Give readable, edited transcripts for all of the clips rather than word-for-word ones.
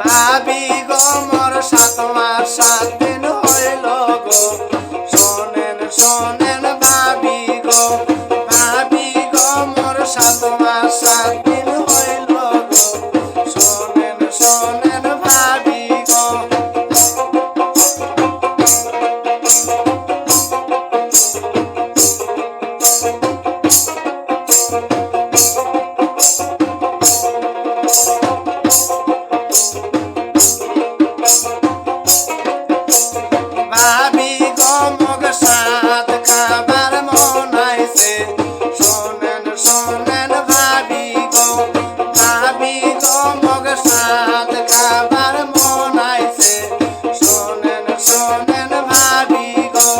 ভাবি গো মোর 7 মাস 7 দিন হইল গো, শোনেন শোনেন ভাবি গো মোর 7 মাস 7 দিন হইল গো, শোনেন শোনেন ভাবি গো। ভাবি গো মগ সাত খাবার মন আইছে, শোনেন শোনেন ভাবি গো মগ সাত খাবার মন আইছে, শোনেন শোনেন ভাবি গো।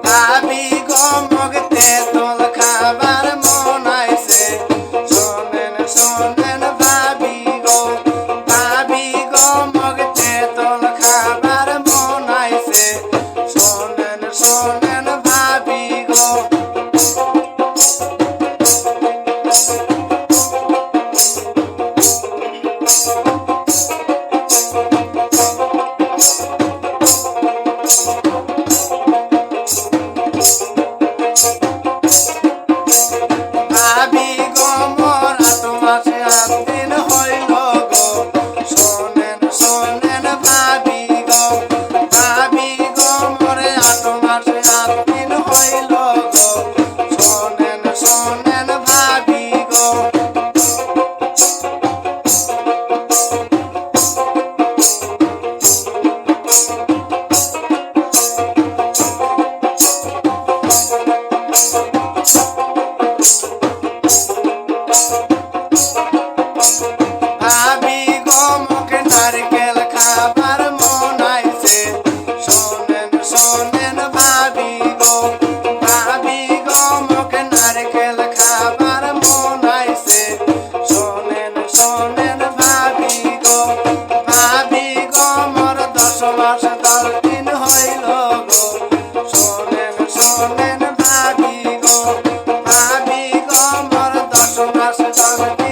ভাবি গো মগ তেঁতুল খাবার মন আইছে, শোনেন শোনেন ভাবি গো মগ তেঁতুল খাবার মন আইছে, শোনেন শোনেন ভাবি গো। ভাবি গো মোর 8 মাস 8 দিন হইল গো, শোনেন শোনেন ভাবি গো মোর 8 মাস 8 দিন হইল গো, শোনেন শোনেন ভাবি গো। ভাবি গো মগ নারকেল খাবার মন আইছে, শোনেন শোনেন ভাবি গো মগ নারকেল খাবার মন আইছে, শোনেন শোনেন ভাবি গো মোর 10 মাস 10 দিন হইল গো, শোনেন শোনেন ভাবি গো মোর 10 মাস 10 দিন